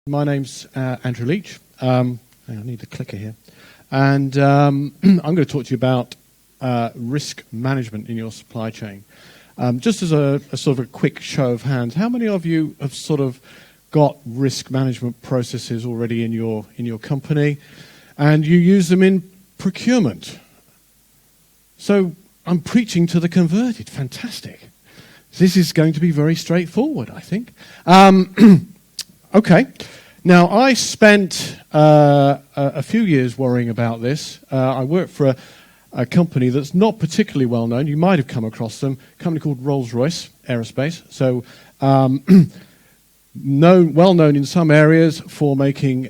My name's Andrew Leach. I need the clicker here. And I'm going to talk to you about risk management in your supply chain. Just as a sort of a quick show of hands, how many of you have sort of got risk management processes already in your company and you use them in procurement? So I'm preaching to the converted. Fantastic. This is going to be very straightforward, I think. Okay. Now, I spent a few years worrying about this. I worked for a company that's not particularly well known. You might have come across them, a company called Rolls-Royce Aerospace. So, well known in some areas for making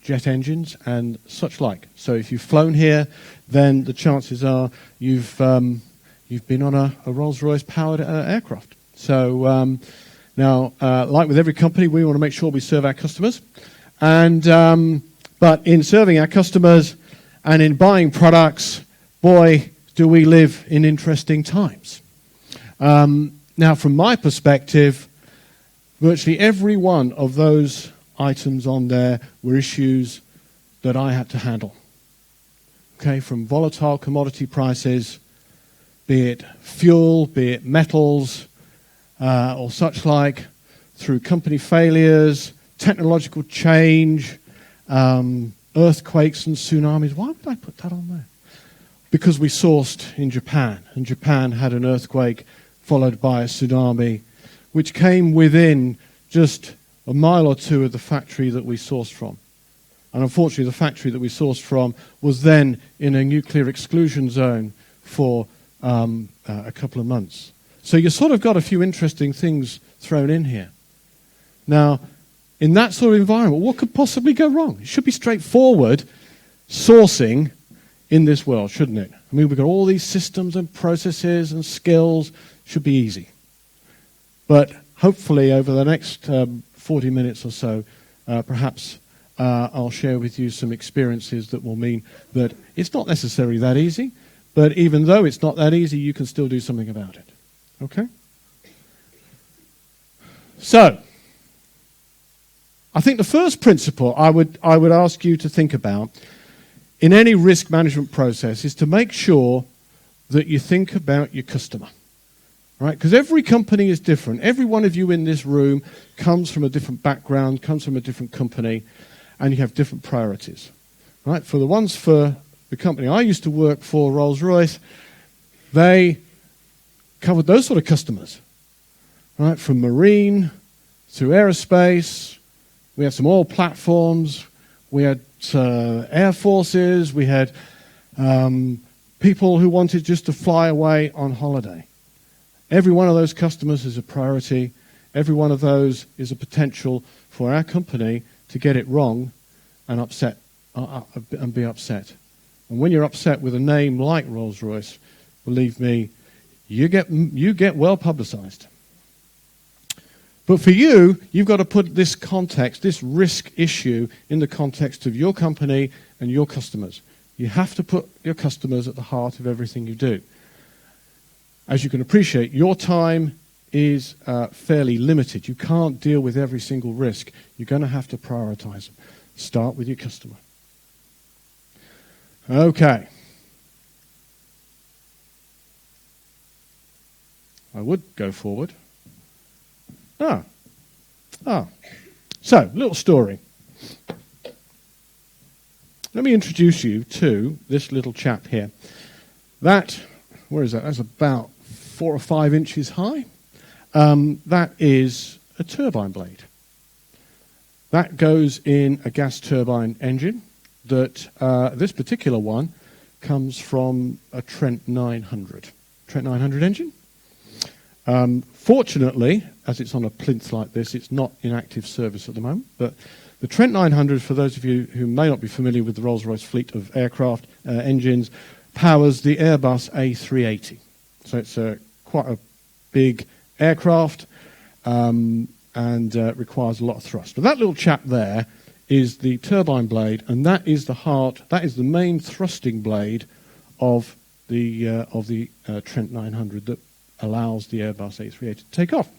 jet engines and such like. So if you've flown here, then the chances are you've been on a Rolls-Royce powered aircraft. So now, like with every company, we want to make sure we serve our customers. And but in serving our customers and in buying products, boy, do we live in interesting times. Now, from my perspective, virtually every one of those items on there were issues that I had to handle. Okay, from volatile commodity prices, be it fuel, be it metals, or such like, through company failures, technological change, earthquakes and tsunamis. Why would I put that on there? Because we sourced in Japan, and Japan had an earthquake followed by a tsunami, which came within just a mile or two of the factory that we sourced from. And unfortunately, the factory that we sourced from was then in a nuclear exclusion zone for a couple of months. So you sort of got a few interesting things thrown in here. Now, in that sort of environment, what could possibly go wrong? It should be straightforward sourcing in this world, shouldn't it? I mean, we've got all these systems and processes and skills. Should be easy. But hopefully over the next 40 minutes or so, perhaps I'll share with you some experiences that will mean that it's not necessarily that easy, but even though it's not that easy, you can still do something about it. Okay? So, I think the first principle I would ask you to think about in any risk management process is to make sure that you think about your customer. Right? Because every company is different. Every one of you in this room comes from a different background, comes from a different company, and you have different priorities. Right? For the company I used to work for, Rolls-Royce, they covered those sort of customers. Right? From marine through aerospace, we had some oil platforms, we had air forces, we had people who wanted just to fly away on holiday. Every one of those customers is a priority. Every one of those is a potential for our company to get it wrong and upset and be upset. And when you're upset with a name like Rolls-Royce, believe me, you get well publicized. But for you, you've got to put this context, this risk issue, in the context of your company and your customers. You have to put your customers at the heart of everything you do. As you can appreciate, your time is fairly limited. You can't deal with every single risk. You're going to have to prioritize them. Start with your customer. Okay. I would go forward. So, little story. Let me introduce you to this little chap here. Where is that? That's about 4 or 5 inches high. That is a turbine blade. That goes in a gas turbine engine. This particular one comes from a Trent 900. Trent 900 engine. Fortunately, as it's on a plinth like this, it's not in active service at the moment. But the Trent 900, for those of you who may not be familiar with the Rolls-Royce fleet of aircraft engines, powers the Airbus A380. So it's quite a big aircraft and requires a lot of thrust. But that little chap there is the turbine blade, and that is the heart, that is the main thrusting blade of the Trent 900 that allows the Airbus A380 to take off.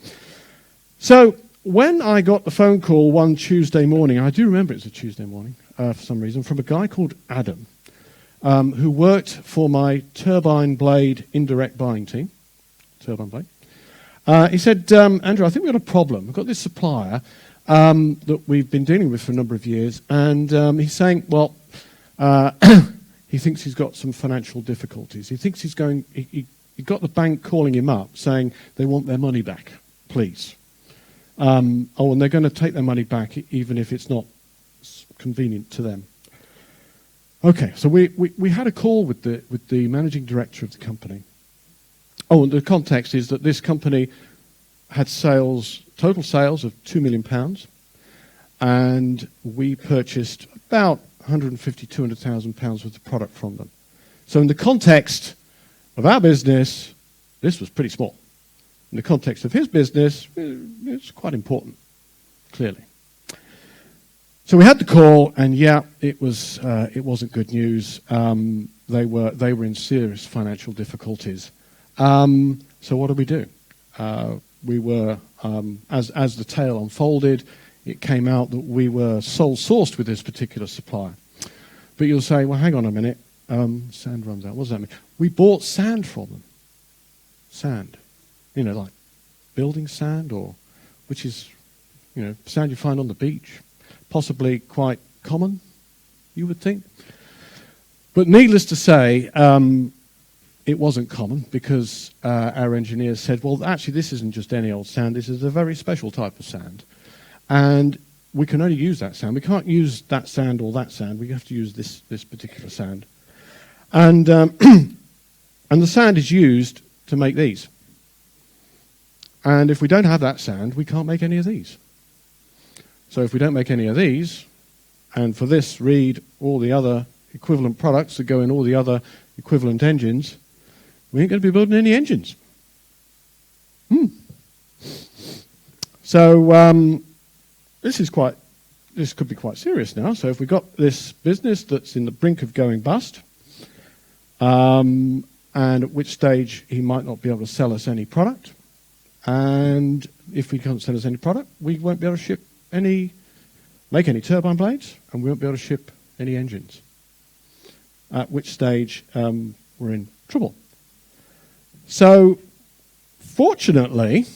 So when I got the phone call one Tuesday morning, I do remember it was a Tuesday morning for some reason, from a guy called Adam, who worked for my turbine blade indirect buying team. Turbine blade. He said, Andrew, I think we've got a problem. We've got this supplier that we've been dealing with for a number of years, and he's saying, well, he thinks he's got some financial difficulties. He thinks he got the bank calling him up saying they want their money back, please. And they're going to take their money back even if it's not convenient to them. Okay, so we had a call with the managing director of the company. Oh, and the context is that this company had total sales of £2 million, and we purchased about £150,000, £200,000 worth of product from them. So in the context of our business, this was pretty small. In the context of his business, it's quite important, clearly. So we had the call, and it wasn't good news. They were in serious financial difficulties. So what did we do? We were, as the tale unfolded, it came out that we were sole sourced with this particular supplier. But you'll say, well, hang on a minute. Sand runs out. What does that mean? We bought sand from them. Sand. Like building sand, which is, sand you find on the beach. Possibly quite common, you would think. But needless to say, it wasn't common because our engineers said, well, actually, this isn't just any old sand. This is a very special type of sand. And we can only use that sand. We can't use that sand or that sand. We have to use this particular sand. And and the sand is used to make these. And if we don't have that sand, we can't make any of these. So if we don't make any of these, and for this read all the other equivalent products that go in all the other equivalent engines, we ain't going to be building any engines. So this could be quite serious now. So if we've got this business that's in the brink of going bust, and at which stage he might not be able to sell us any product, and if we can't sell us any product, we won't be able to make any turbine blades, and we won't be able to ship any engines. At which stage we're in trouble. So, fortunately,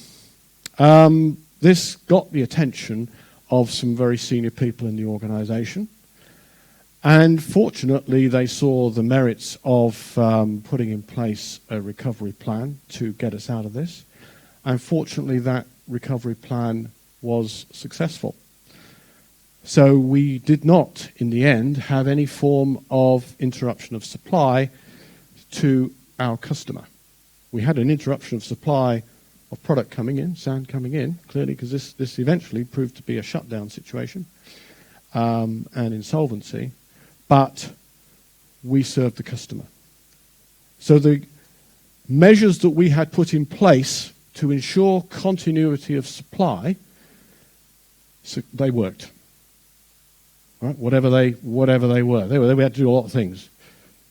this got the attention of some very senior people in the organisation, and fortunately they saw the merits of putting in place a recovery plan to get us out of this, and fortunately that recovery plan was successful. So we did not, in the end, have any form of interruption of supply to our customer. We had an interruption of supply of product coming in, sand coming in, clearly, because this eventually proved to be a shutdown situation and insolvency, but we served the customer. So the measures that we had put in place to ensure continuity of supply, so they worked. Right? Whatever they were. We had to do a lot of things.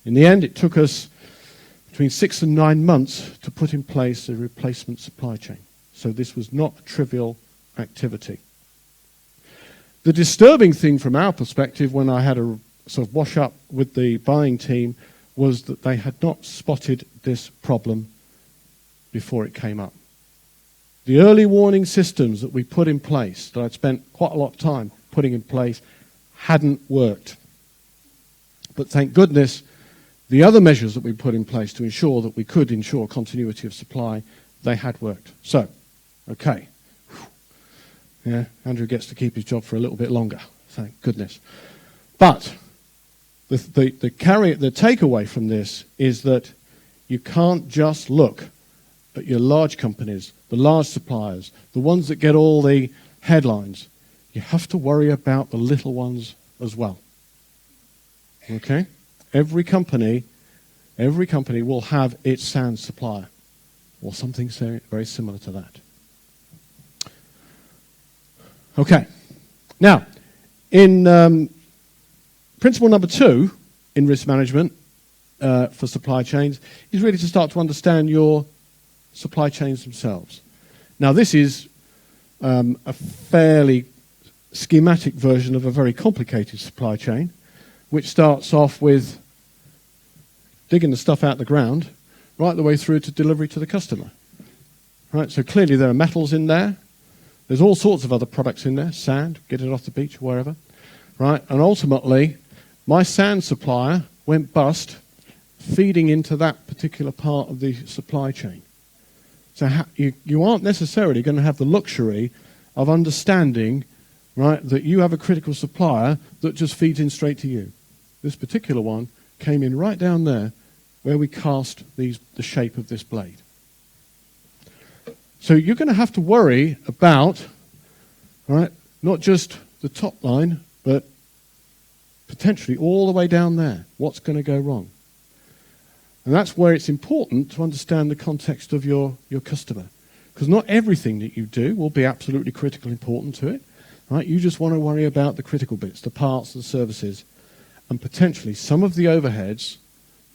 In the end, it took us between 6 and 9 months to put in place a replacement supply chain. So this was not a trivial activity. The disturbing thing from our perspective when I had a sort of wash up with the buying team was that they had not spotted this problem before it came up. The early warning systems that we put in place, that I'd spent quite a lot of time putting in place, hadn't worked. But thank goodness, the other measures that we put in place to ensure that we could ensure continuity of supply, they had worked. So, okay. Yeah, Andrew gets to keep his job for a little bit longer, thank goodness. But the takeaway from this is that you can't just look at your large companies, the large suppliers, the ones that get all the headlines. You have to worry about the little ones as well. Okay? Every company will have its sand supplier or something very similar to that. Okay. Now, in principle number 2 in risk management for supply chains is really to start to understand your supply chains themselves. Now, this is a fairly schematic version of a very complicated supply chain, which starts off with digging the stuff out the ground right the way through to delivery to the customer. Right, so clearly there are metals in there. There's all sorts of other products in there, sand, get it off the beach, wherever. Right, and ultimately, my sand supplier went bust, feeding into that particular part of the supply chain. So you aren't necessarily going to have the luxury of understanding, right, that you have a critical supplier that just feeds in straight to you. This particular one came in right down there where we cast the shape of this blade. So you're going to have to worry about, right, not just the top line, but potentially all the way down there. What's going to go wrong? And that's where it's important to understand the context of your customer. Because not everything that you do will be absolutely critically important to it. Right? You just want to worry about the critical bits, the parts, the services, and potentially some of the overheads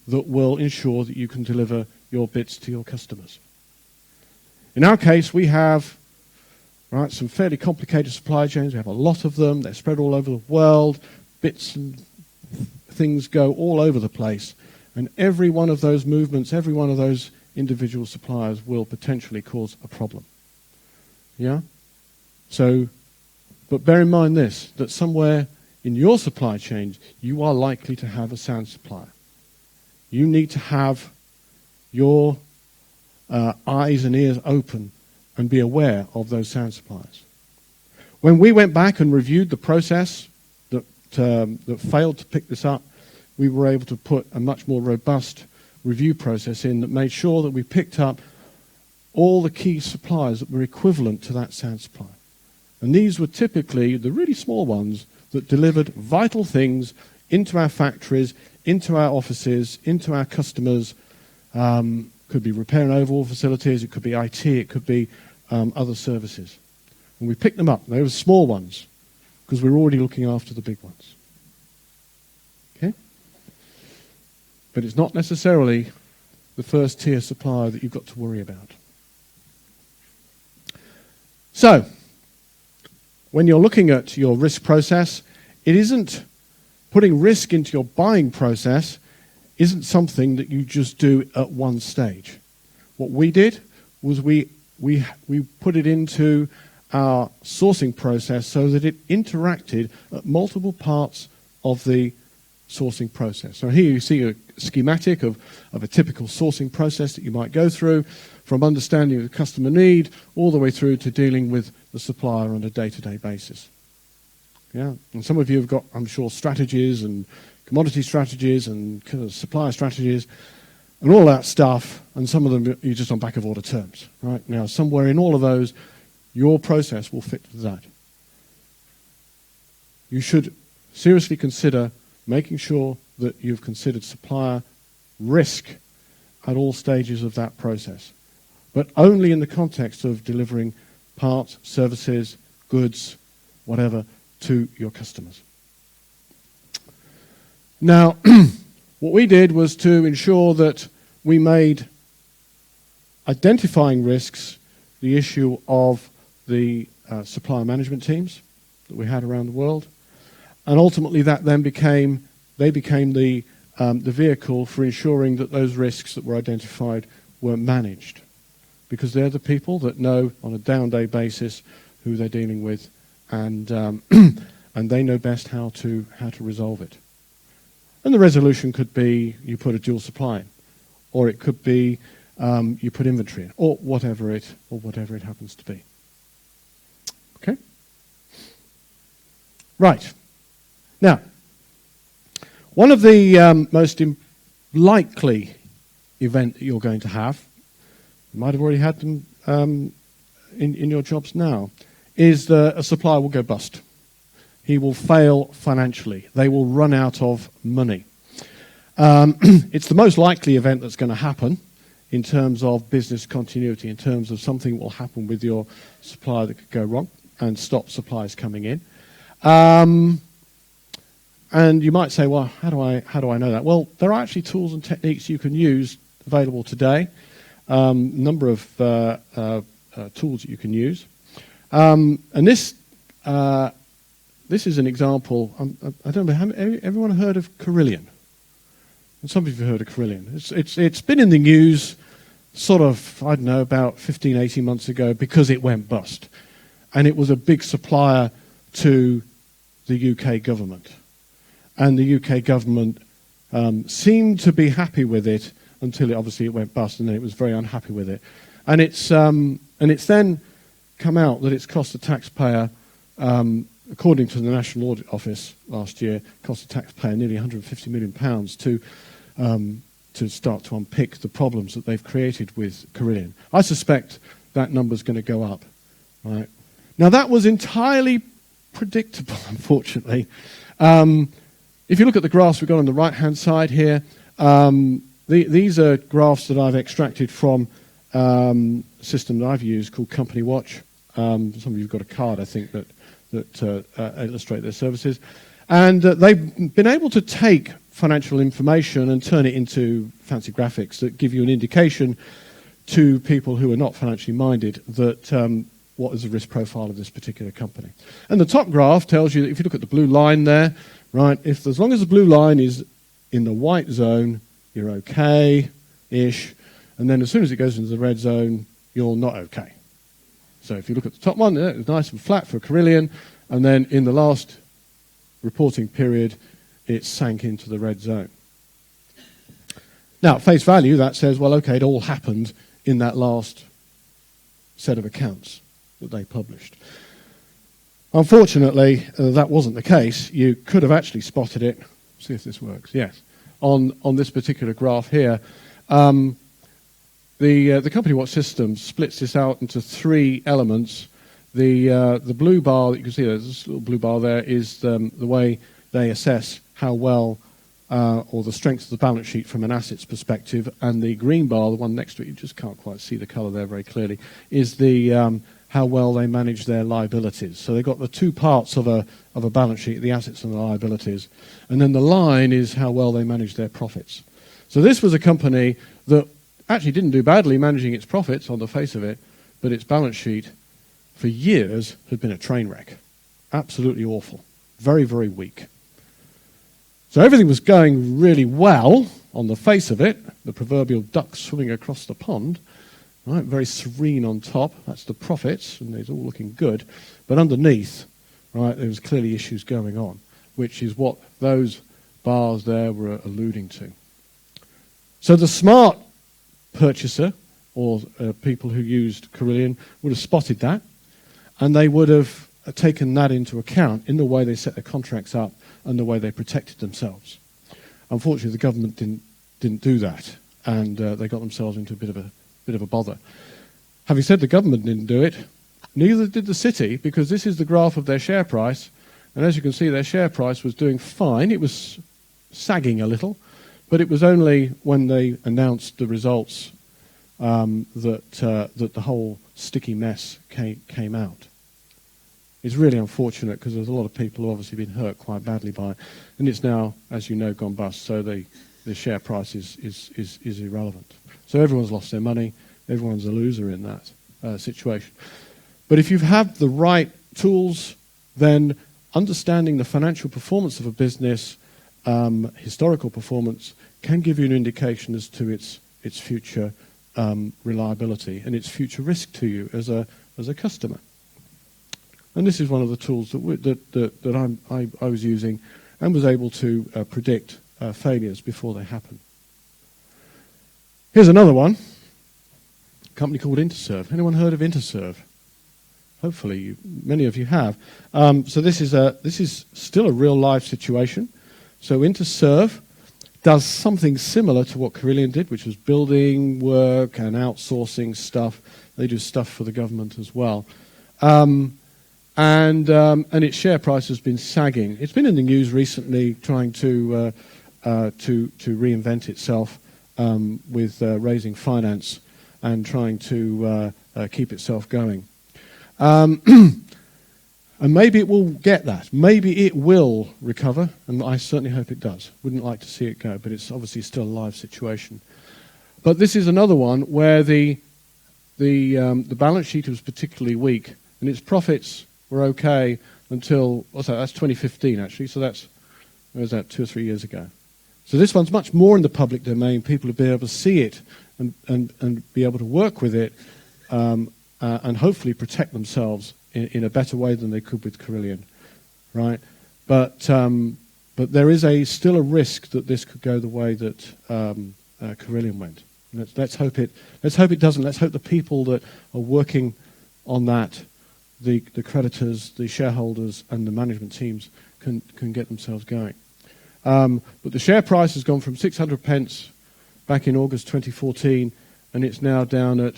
that will ensure that you can deliver your bits to your customers. In our case, we have some fairly complicated supply chains. We have a lot of them. They're spread all over the world. Bits and things go all over the place. And every one of those movements, every one of those individual suppliers will potentially cause a problem. Yeah? So, but bear in mind this, that somewhere in your supply chain, you are likely to have a sand supplier. You need to have your eyes and ears open and be aware of those sand suppliers. When we went back and reviewed the process that failed to pick this up, we were able to put a much more robust review process in that made sure that we picked up all the key suppliers that were equivalent to that sand supplier. And these were typically the really small ones that delivered vital things into our factories, into our offices, into our customers. Could be repair and overhaul facilities, it could be IT, it could be other services. And we picked them up. They were small ones because we were already looking after the big ones. Okay? But it's not necessarily the first tier supplier that you've got to worry about. So, when you're looking at your risk process, it isn't putting risk into your buying process isn't something that you just do at one stage. What we did was we put it into our sourcing process so that it interacted at multiple parts of the sourcing process. So here you see a schematic of a typical sourcing process that you might go through, from understanding the customer need all the way through to dealing with the supplier on a day-to-day basis. Yeah, and some of you have got, I'm sure, strategies and commodity strategies and supplier strategies and all that stuff, and some of them you're just on back of order terms. Right now, somewhere in all of those, your process will fit to that. You should seriously consider making sure that you've considered supplier risk at all stages of that process, but only in the context of delivering parts, services, goods, whatever, to your customers. Now, what we did was to ensure that we made identifying risks the issue of the supplier management teams that we had around the world, and ultimately that then became the vehicle for ensuring that those risks that were identified were managed, because they're the people that know on a down-day basis who they're dealing with, and and they know best how to resolve it. And the resolution could be you put a dual supply in, or it could be you put inventory in, or whatever it happens to be. Okay? Right. Now, one of the most likely event that you're going to have, you might have already had them in your jobs now, is that a supplier will go bust. He will fail financially. They will run out of money. It's the most likely event that's going to happen in terms of business continuity, in terms of something will happen with your supplier that could go wrong and stop supplies coming in. And you might say, well, how do I know that? Well, there are actually tools and techniques you can use available today. Number of tools that you can use. And this is an example. I don't know. Everyone heard of Carillion? And some of you have heard of Carillion. It's been in the news sort of, I don't know, about 15, 18 months ago because it went bust. And it was a big supplier to the UK government. And the UK government seemed to be happy with it until it went bust, and then it was very unhappy with it. And it's then come out that it's cost the taxpayer, according to the National Audit Office last year, cost the taxpayer nearly £150 million to start to unpick the problems that they've created with Carillion. I suspect that number's going to go up. Right? Now, that was entirely predictable, unfortunately. If you look at the graphs we've got on the right-hand side here, these are graphs that I've extracted from a system that I've used called Company Watch. Some of you have got a card, I think, that illustrate their services. And they've been able to take financial information and turn it into fancy graphics that give you an indication to people who are not financially minded that what is the risk profile of this particular company. And the top graph tells you that if you look at the blue line there, right, as long as the blue line is in the white zone, you're okay-ish, and then as soon as it goes into the red zone, you're not okay. So if you look at the top one, it's nice and flat for Carillion, and then in the last reporting period, it sank into the red zone. Now, at face value, that says, well, okay, it all happened in that last set of accounts that they published. Unfortunately, that wasn't the case. You could have actually spotted it. See if this works. Yes. On this particular graph here, the Company Watch system splits this out into three elements. The blue bar that you can see, there's this little blue bar there, is the way they assess how well or the strength of the balance sheet from an assets perspective, and the green bar, the one next to it, you just can't quite see the colour there very clearly, is the how well they manage their liabilities. So they've got the two parts of a balance sheet, the assets and the liabilities, and then the line is how well they manage their profits. So this was a company that actually didn't do badly managing its profits on the face of it, but its balance sheet for years had been a train wreck. Absolutely awful. Very, very weak. So everything was going really well on the face of it, the proverbial duck swimming across the pond, right, very serene on top. That's the profits, and it's all looking good. But underneath, right, there was clearly issues going on, which is what those bars there were alluding to. So the smart purchaser, or people who used Carillion, would have spotted that, and they would have taken that into account in the way they set their contracts up and the way they protected themselves. Unfortunately, the government didn't do that, and they got themselves into a bit of a bother. Having said the government didn't do it, neither did the city, because this is the graph of their share price, and as you can see, their share price was doing fine. It was sagging a little, but it was only when they announced the results that the whole sticky mess came out. It's really unfortunate because there's a lot of people who have obviously been hurt quite badly by it, and it's now, as you know, gone bust. So the share price is irrelevant. So everyone's lost their money. Everyone's a loser in that situation. But if you have the right tools, then understanding the financial performance of a business, historical performance, can give you an indication as to its future reliability and its future risk to you as a customer. And this is one of the tools that I was using and was able to predict failures before they happen. Here's another one, a company called Interserve. Anyone heard of Interserve? Hopefully, many of you have. So this is still a real life situation. So Interserve does something similar to what Carillion did, which was building work and outsourcing stuff. They do stuff for the government as well. And its share price has been sagging. It's been in the news recently, trying to reinvent itself with raising finance and trying to keep itself going. And maybe it will get that. Maybe it will recover, and I certainly hope it does. Wouldn't like to see it go, but it's obviously still a live situation. But this is another one where the balance sheet was particularly weak. And its profits were okay until, what's that? That's 2015, actually. So that's, where was that, 2 or 3 years ago. So this one's much more in the public domain. People will be able to see it and be able to work with it and hopefully protect themselves in a better way than they could with Carillion, right? But there is still a risk that this could go the way that Carillion went. Let's hope it doesn't. Let's hope the people that are working on that, the creditors, the shareholders, and the management teams can get themselves going. But the share price has gone from 600 pence back in August 2014, and it's now down at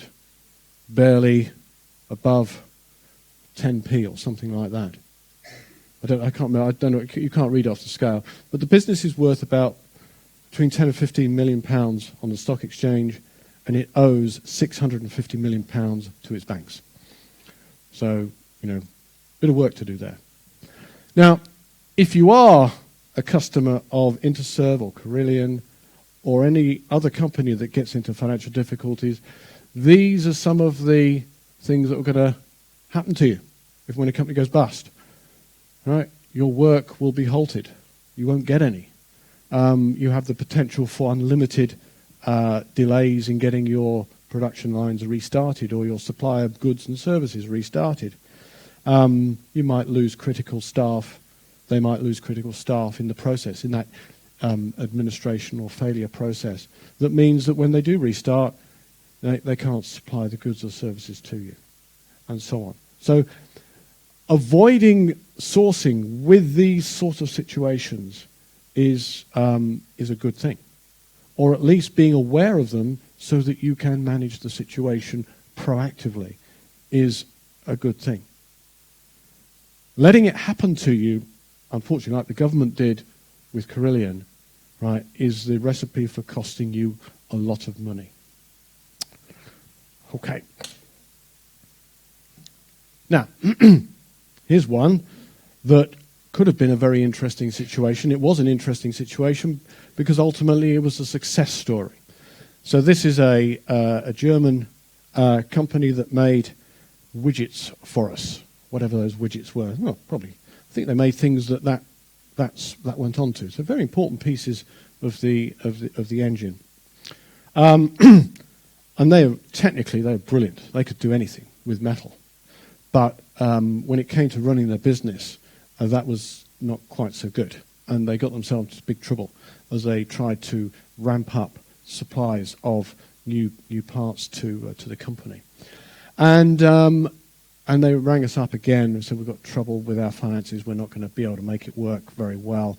barely above 10p or something like that. I can't remember. I don't know. You can't read off the scale. But the business is worth about between 10 and 15 million pounds on the stock exchange, and it owes 650 million pounds to its banks. So, bit of work to do there. Now, if you are a customer of Interserve or Carillion or any other company that gets into financial difficulties, these are some of the things that are going to happen to you when a company goes bust. Right? Your work will be halted. You won't get any. You have the potential for unlimited delays in getting your production lines restarted or your supply of goods and services restarted. You might lose critical staff. They might lose critical staff in the process, in that administration or failure process. That means that when they do restart, they can't supply the goods or services to you, and so on. So avoiding sourcing with these sort of situations is a good thing, or at least being aware of them so that you can manage the situation proactively is a good thing. Letting it happen to you, unfortunately, like the government did with Carillion, right, is the recipe for costing you a lot of money. Okay. Now, here's one that could have been a very interesting situation. It was an interesting situation because ultimately it was a success story. So this is a German company that made widgets for us, whatever those widgets were. Well, probably. I think they made things that went on to. So very important pieces of the engine. And they were brilliant. They could do anything with metal. But when it came to running their business, that was not quite so good. And they got themselves into big trouble as they tried to ramp up supplies of new parts to the company. And they rang us up again and said, we've got trouble with our finances. We're not going to be able to make it work very well.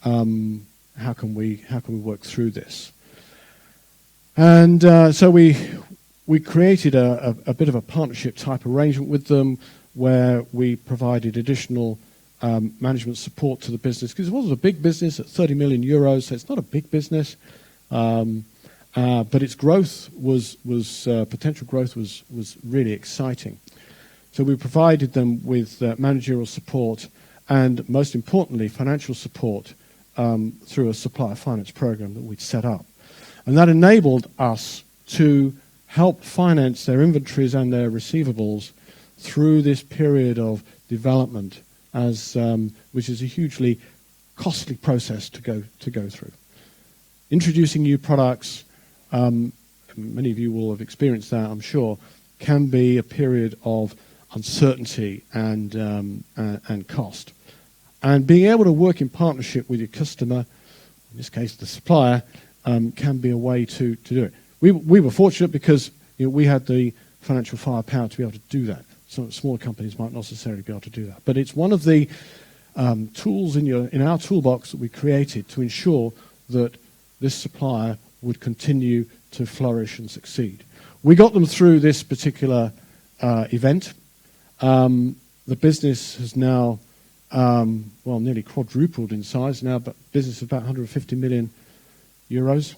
How can we work through this? And so we created a bit of a partnership type arrangement with them where we provided additional management support to the business, because it was a big business at 30 million euros, so it's not a big business. But its growth potential growth was really exciting. So we provided them with managerial support and, most importantly, financial support through a supplier finance program that we'd set up. And that enabled us to help finance their inventories and their receivables through this period of development, which is a hugely costly process to go through. Introducing new products, many of you will have experienced that, I'm sure, can be a period of uncertainty and cost. And being able to work in partnership with your customer, in this case the supplier, can be a way to do it. We were fortunate because we had the financial firepower to be able to do that. Some smaller companies might not necessarily be able to do that. But it's one of the tools in our toolbox that we created to ensure that this supplier would continue to flourish and succeed. We got them through this particular event. The business has now nearly quadrupled in size now, but business of about 150 million euros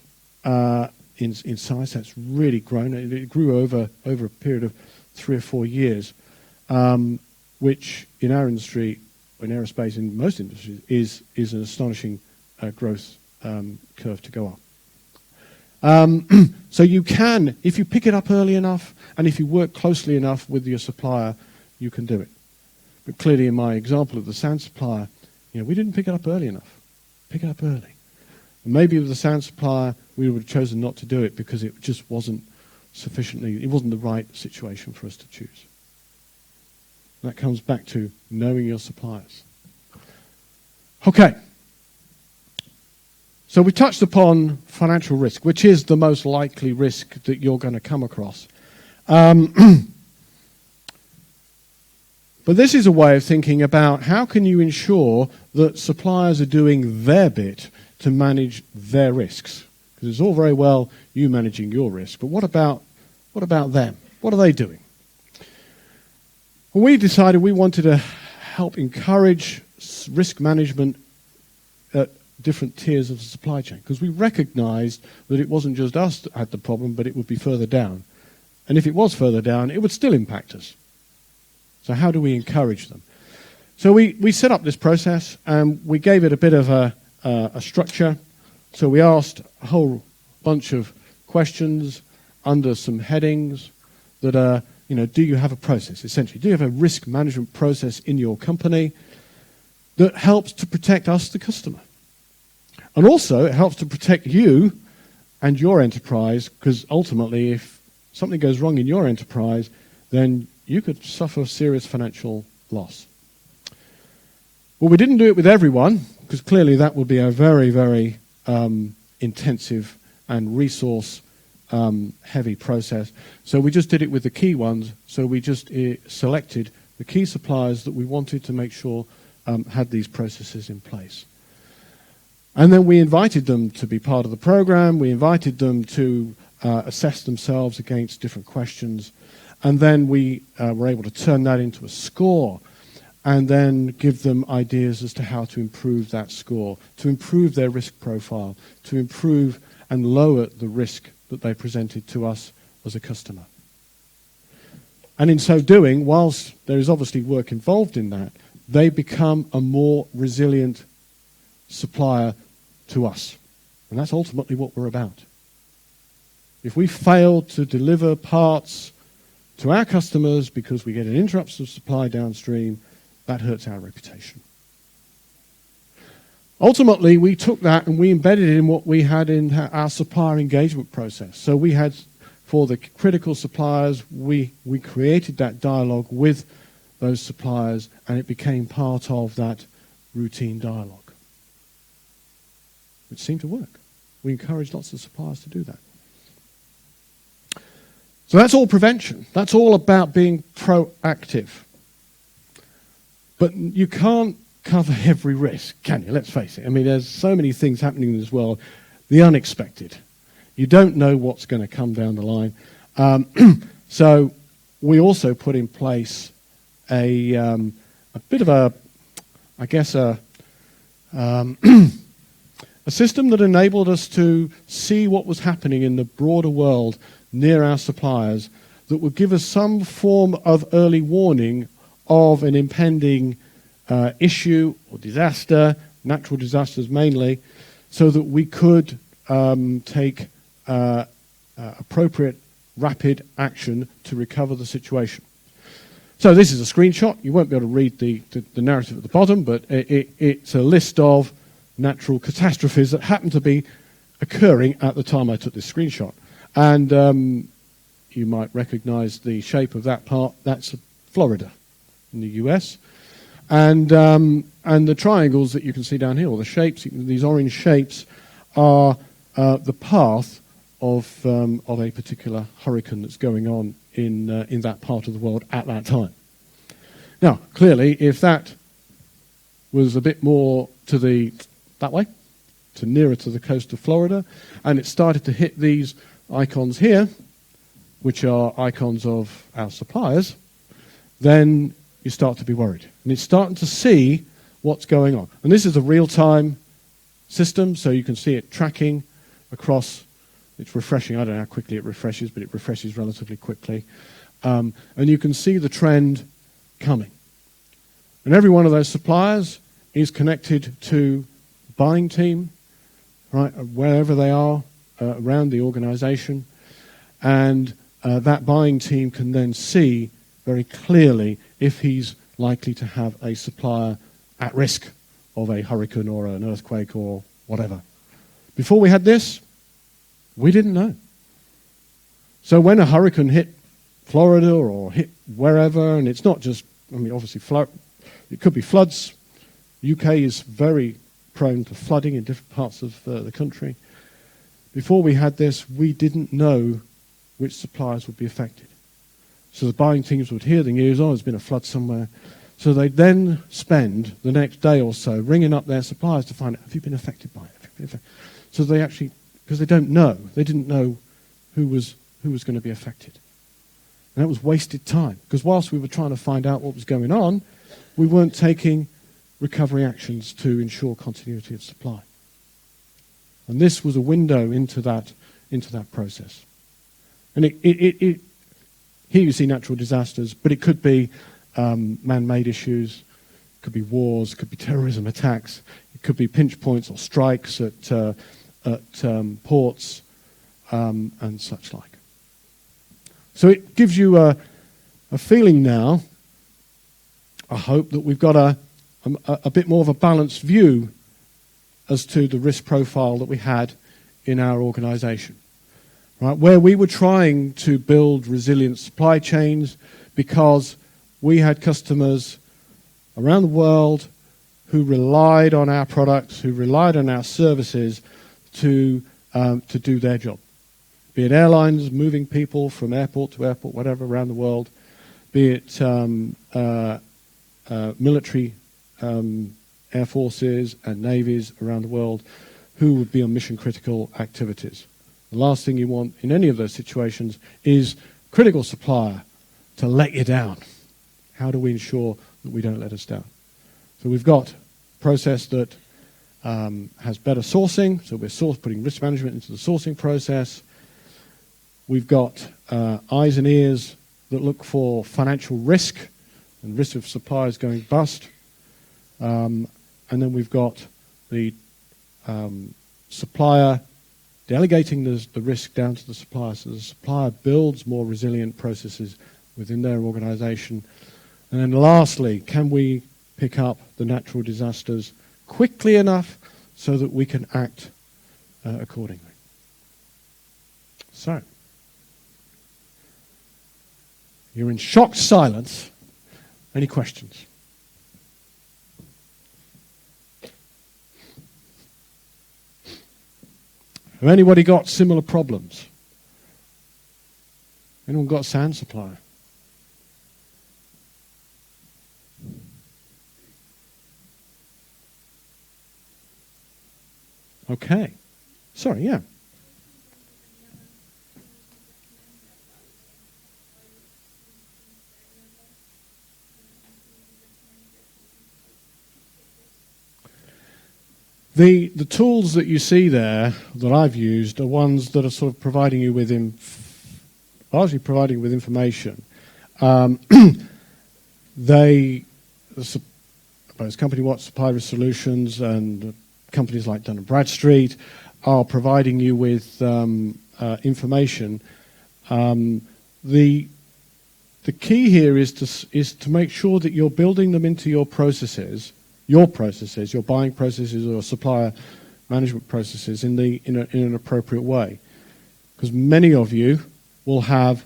in size. That's really grown. It grew over a period of 3 or 4 years, which in our industry, in aerospace, in most industries, is an astonishing growth curve to go up. So you can, if you pick it up early enough and if you work closely enough with your supplier, you can do it. But clearly in my example of the sand supplier, we didn't pick it up early enough. Pick it up early. And maybe with the sand supplier, we would have chosen not to do it because it just wasn't it wasn't the right situation for us to choose. That comes back to knowing your suppliers. Okay. So we touched upon financial risk, which is the most likely risk that you're going to come across. But this is a way of thinking about how can you ensure that suppliers are doing their bit to manage their risks. Because it's all very well you managing your risk, but what about them? What are they doing? Well, we decided we wanted to help encourage risk management at different tiers of the supply chain, because we recognized that it wasn't just us that had the problem, but it would be further down. And if it was further down, it would still impact us. So how do we encourage them? So we set up this process, and we gave it a bit of a structure. So we asked a whole bunch of questions under some headings that are, do you have a process, essentially? Do you have a risk management process in your company that helps to protect us, the customer? And also, it helps to protect you and your enterprise, because ultimately, if something goes wrong in your enterprise, then you could suffer serious financial loss. Well, we didn't do it with everyone, because clearly that would be a very, very intensive and resource heavy process. So we just did it with the key ones. So we just selected the key suppliers that we wanted to make sure had these processes in place. And then we invited them to be part of the program. We invited them to assess themselves against different questions. And then we were able to turn that into a score and then give them ideas as to how to improve that score, to improve their risk profile, to improve and lower the risk that they presented to us as a customer. And in so doing, whilst there is obviously work involved in that, they become a more resilient supplier to us. And that's ultimately what we're about. If we fail to deliver parts to our customers because we get an interruption of supply downstream, that hurts our reputation. Ultimately, we took that and we embedded it in what we had in our supplier engagement process. So we had, for the critical suppliers, we created that dialogue with those suppliers, and it became part of that routine dialogue. It seemed to work. We encouraged lots of suppliers to do that. So that's all prevention. That's all about being proactive. But you can't cover every risk, can you? Let's face it. I mean, there's so many things happening in this world. The unexpected. You don't know what's going to come down the line. So we also put in place a bit of a system that enabled us to see what was happening in the broader world near our suppliers that would give us some form of early warning of an impending issue or disaster, natural disasters mainly, so that we could take appropriate, rapid action to recover the situation. So this is a screenshot. You won't be able to read the narrative at the bottom, but it's a list of natural catastrophes that happen to be occurring at the time I took this screenshot. And you might recognize the shape of that part. That's Florida in the US. And the triangles that you can see down here, or the shapes, these orange shapes, are the path of a particular hurricane that's going on in that part of the world at that time. Now, clearly, if that was a bit more that way, to nearer to the coast of Florida, and it started to hit these icons here, which are icons of our suppliers, then you start to be worried. And it's starting to see what's going on. And this is a real-time system, so you can see it tracking across. It's refreshing. I don't know how quickly it refreshes, but it refreshes relatively quickly. And you can see the trend coming. And every one of those suppliers is connected to a buying team, right, wherever they are around the organization. And that buying team can then see very clearly if he's likely to have a supplier at risk of a hurricane or an earthquake or whatever. Before we had this, we didn't know. So when a hurricane hit Florida or hit wherever, and it's not just, obviously it could be floods. UK is very prone to flooding in different parts of the country. Before we had this, we didn't know which suppliers would be affected. So the buying teams would hear the news, there's been a flood somewhere. So they'd then spend the next day or so ringing up their suppliers to find out, have you been affected by it? So they actually, because they didn't know who was going to be affected. And that was wasted time, because whilst we were trying to find out what was going on, we weren't taking recovery actions to ensure continuity of supply. And this was a window into that process. And here you see natural disasters, but it could be man-made issues, it could be wars, it could be terrorism attacks, it could be pinch points or strikes at ports and such like. So it gives you a feeling now, I hope, that we've got a bit more of a balanced view as to the risk profile that we had in our organisation. Right, where we were trying to build resilient supply chains because we had customers around the world who relied on our products, who relied on our services to do their job. Be it airlines moving people from airport to airport, whatever, around the world. Be it military air forces and navies around the world who would be on mission-critical activities. The last thing you want in any of those situations is critical supplier to let you down. How do we ensure that we don't let us down? So we've got a process that has better sourcing, so we're putting risk management into the sourcing process. We've got eyes and ears that look for financial risk and risk of suppliers going bust. And then we've got the supplier delegating the risk down to the supplier, so the supplier builds more resilient processes within their organisation. And then lastly, can we pick up the natural disasters quickly enough so that we can act accordingly? So, you're in shocked silence. Any questions? Have anybody got similar problems? Anyone got a sand supplier? Okay. Sorry, yeah. The tools that you see there that I've used are ones that are sort of providing you with largely providing you with information. Both Company Watch Supply Risk Solutions and companies like Dun & Bradstreet are providing you with information. The key here is to make sure that you're building them into your processes, your buying processes or supplier management processes in an appropriate way. Because many of you will have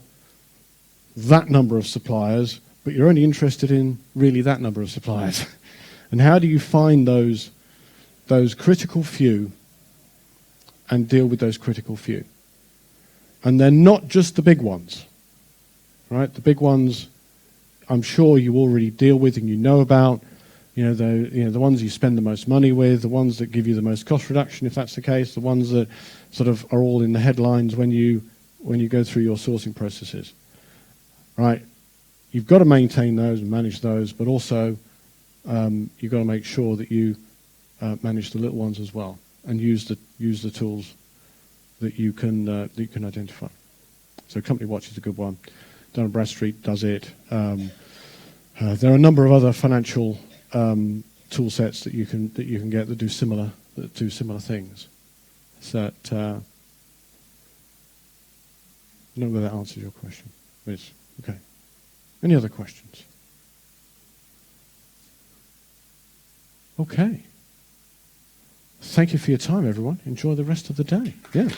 that number of suppliers, but you're only interested in really that number of suppliers. And how do you find those critical few and deal with those critical few? And they're not just the big ones, right? The big ones, I'm sure you already deal with and you know about. The ones you spend the most money with, the ones that give you the most cost reduction, if that's the case, the ones that sort of are all in the headlines when you go through your sourcing processes, right? You've got to maintain those and manage those, but also you've got to make sure that you manage the little ones as well and use the tools that you can identify. So Company Watch is a good one. Dun & Bradstreet does it. There are a number of other financial tool sets that you can get that do similar things. So I don't know whether that answers your question. It's okay. Any other questions? Okay. Thank you for your time, everyone. Enjoy the rest of the day. Yeah.